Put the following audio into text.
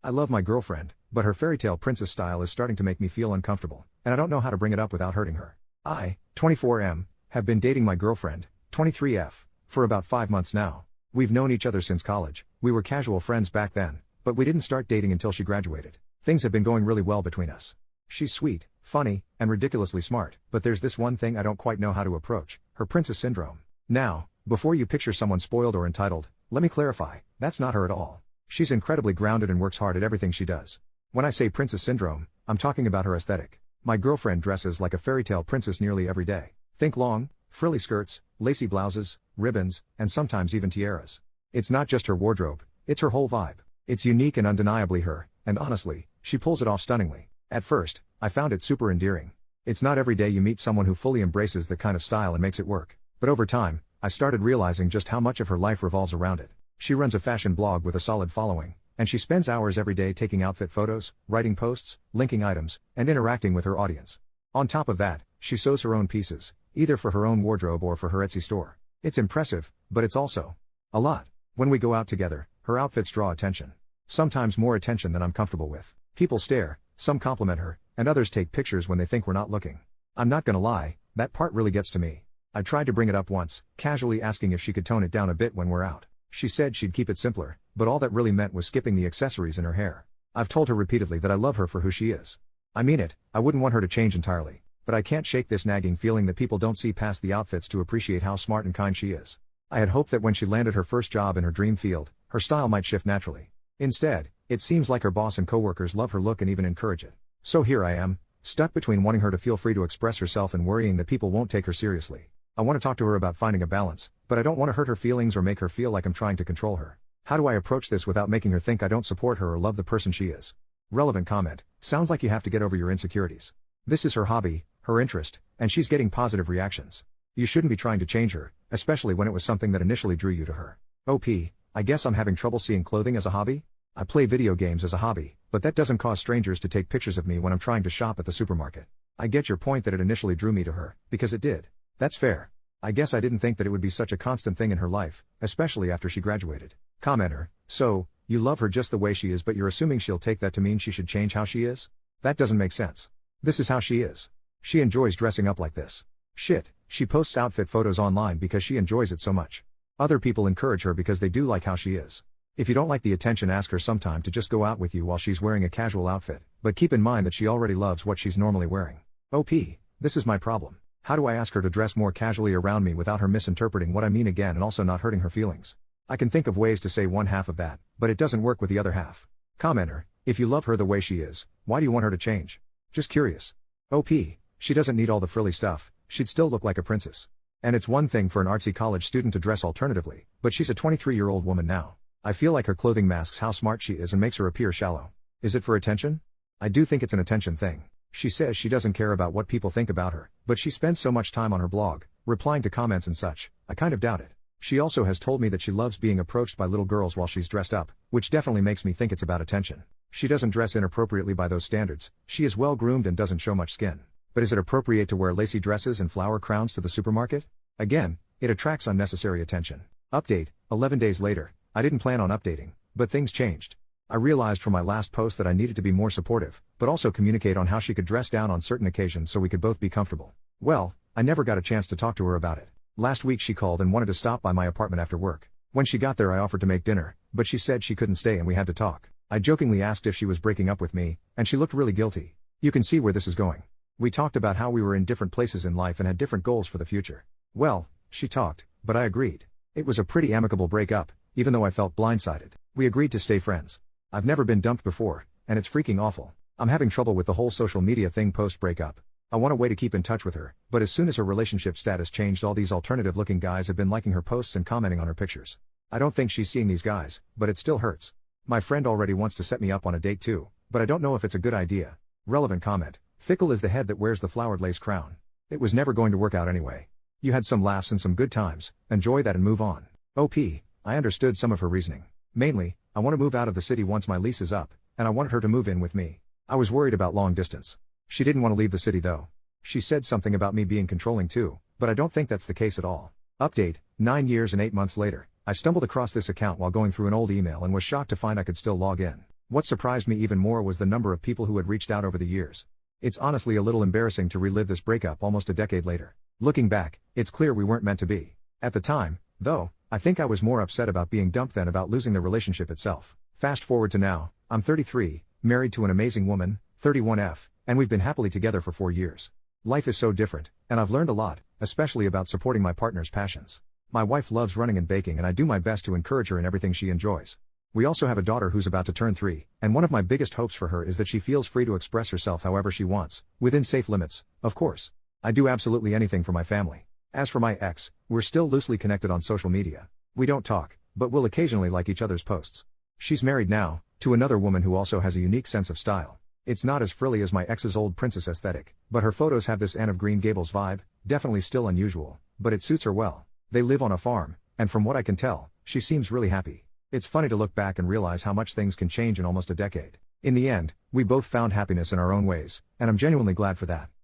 I love my girlfriend, but her fairytale princess style is starting to make me feel uncomfortable, and I don't know how to bring it up without hurting her. I, 24M, have been dating my girlfriend, 23F, for about 5 months now. We've known each other since college. We were casual friends back then, but we didn't start dating until she graduated. Things have been going really well between us. She's sweet, funny, and ridiculously smart, but there's this one thing I don't quite know how to approach: her princess syndrome. Now, before you picture someone spoiled or entitled, let me clarify, that's not her at all. She's incredibly grounded and works hard at everything she does. When I say princess syndrome, I'm talking about her aesthetic. My girlfriend dresses like a fairytale princess nearly every day. Think long, frilly skirts, lacy blouses, ribbons, and sometimes even tiaras. It's not just her wardrobe, it's her whole vibe. It's unique and undeniably her, and honestly, she pulls it off stunningly. At first, I found it super endearing. It's not every day you meet someone who fully embraces the kind of style and makes it work. But over time, I started realizing just how much of her life revolves around it. She runs a fashion blog with a solid following, and she spends hours every day taking outfit photos, writing posts, linking items, and interacting with her audience. On top of that, she sews her own pieces, either for her own wardrobe or for her Etsy store. It's impressive, but it's also a lot. When we go out together, her outfits draw attention. Sometimes more attention than I'm comfortable with. People stare, some compliment her, and others take pictures when they think we're not looking. I'm not gonna lie, that part really gets to me. I tried to bring it up once, casually asking if she could tone it down a bit when we're out. She said she'd keep it simpler, but all that really meant was skipping the accessories in her hair. I've told her repeatedly that I love her for who she is. I mean it, I wouldn't want her to change entirely. But I can't shake this nagging feeling that people don't see past the outfits to appreciate how smart and kind she is. I had hoped that when she landed her first job in her dream field, her style might shift naturally. Instead, it seems like her boss and coworkers love her look and even encourage it. So here I am, stuck between wanting her to feel free to express herself and worrying that people won't take her seriously. I want to talk to her about finding a balance, but I don't want to hurt her feelings or make her feel like I'm trying to control her. How do I approach this without making her think I don't support her or love the person she is? Relevant comment: sounds like you have to get over your insecurities. This is her hobby, her interest, and she's getting positive reactions. You shouldn't be trying to change her, especially when it was something that initially drew you to her. OP, I guess I'm having trouble seeing clothing as a hobby? I play video games as a hobby, but that doesn't cause strangers to take pictures of me when I'm trying to shop at the supermarket. I get your point that it initially drew me to her, because it did. That's fair. I guess I didn't think that it would be such a constant thing in her life, especially after she graduated. Commenter: so, you love her just the way she is, but you're assuming she'll take that to mean she should change how she is? That doesn't make sense. This is how she is. She enjoys dressing up like this. Shit, she posts outfit photos online because she enjoys it so much. Other people encourage her because they do like how she is. If you don't like the attention, ask her sometime to just go out with you while she's wearing a casual outfit, but keep in mind that she already loves what she's normally wearing. OP, this is my problem. How do I ask her to dress more casually around me without her misinterpreting what I mean again and also not hurting her feelings? I can think of ways to say one half of that, but it doesn't work with the other half. Commenter: if you love her the way she is, why do you want her to change? Just curious. OP, she doesn't need all the frilly stuff, she'd still look like a princess. And it's one thing for an artsy college student to dress alternatively, but she's a 23-year-old woman now. I feel like her clothing masks how smart she is and makes her appear shallow. Is it for attention? I do think it's an attention thing. She says she doesn't care about what people think about her, but she spends so much time on her blog, replying to comments and such. I kind of doubt it. She also has told me that she loves being approached by little girls while she's dressed up, which definitely makes me think it's about attention. She doesn't dress inappropriately by those standards, she is well groomed and doesn't show much skin. But is it appropriate to wear lacy dresses and flower crowns to the supermarket? Again, it attracts unnecessary attention. Update: 11 days later. I didn't plan on updating, but things changed. I realized from my last post that I needed to be more supportive, but also communicate on how she could dress down on certain occasions so we could both be comfortable. Well, I never got a chance to talk to her about it. Last week she called and wanted to stop by my apartment after work. When she got there I offered to make dinner, but she said she couldn't stay and we had to talk. I jokingly asked if she was breaking up with me, and she looked really guilty. You can see where this is going. We talked about how we were in different places in life and had different goals for the future. Well, she talked, but I agreed. It was a pretty amicable breakup, even though I felt blindsided. We agreed to stay friends. I've never been dumped before, and it's freaking awful. I'm having trouble with the whole social media thing post-breakup. I want a way to keep in touch with her, but as soon as her relationship status changed, all these alternative-looking guys have been liking her posts and commenting on her pictures. I don't think she's seeing these guys, but it still hurts. My friend already wants to set me up on a date too, but I don't know if it's a good idea. Relevant comment: fickle is the head that wears the flowered lace crown. It was never going to work out anyway. You had some laughs and some good times, enjoy that and move on. OP, I understood some of her reasoning. Mainly, I want to move out of the city once my lease is up, and I wanted her to move in with me. I was worried about long distance. She didn't want to leave the city though. She said something about me being controlling too, but I don't think that's the case at all. Update: 9 years and 8 months later, I stumbled across this account while going through an old email and was shocked to find I could still log in. What surprised me even more was the number of people who had reached out over the years. It's honestly a little embarrassing to relive this breakup almost a decade later. Looking back, it's clear we weren't meant to be. At the time, though, I think I was more upset about being dumped than about losing the relationship itself. Fast forward to now, I'm 33, married to an amazing woman, 31F, and we've been happily together for 4 years. Life is so different, and I've learned a lot, especially about supporting my partner's passions. My wife loves running and baking, and I do my best to encourage her in everything she enjoys. We also have a daughter who's about to turn 3, and one of my biggest hopes for her is that she feels free to express herself however she wants, within safe limits, of course. I do absolutely anything for my family. As for my ex, we're still loosely connected on social media. We don't talk, but we'll occasionally like each other's posts. She's married now, to another woman who also has a unique sense of style. It's not as frilly as my ex's old princess aesthetic, but her photos have this Anne of Green Gables vibe, definitely still unusual, but it suits her well. They live on a farm, and from what I can tell, she seems really happy. It's funny to look back and realize how much things can change in almost a decade. In the end, we both found happiness in our own ways, and I'm genuinely glad for that.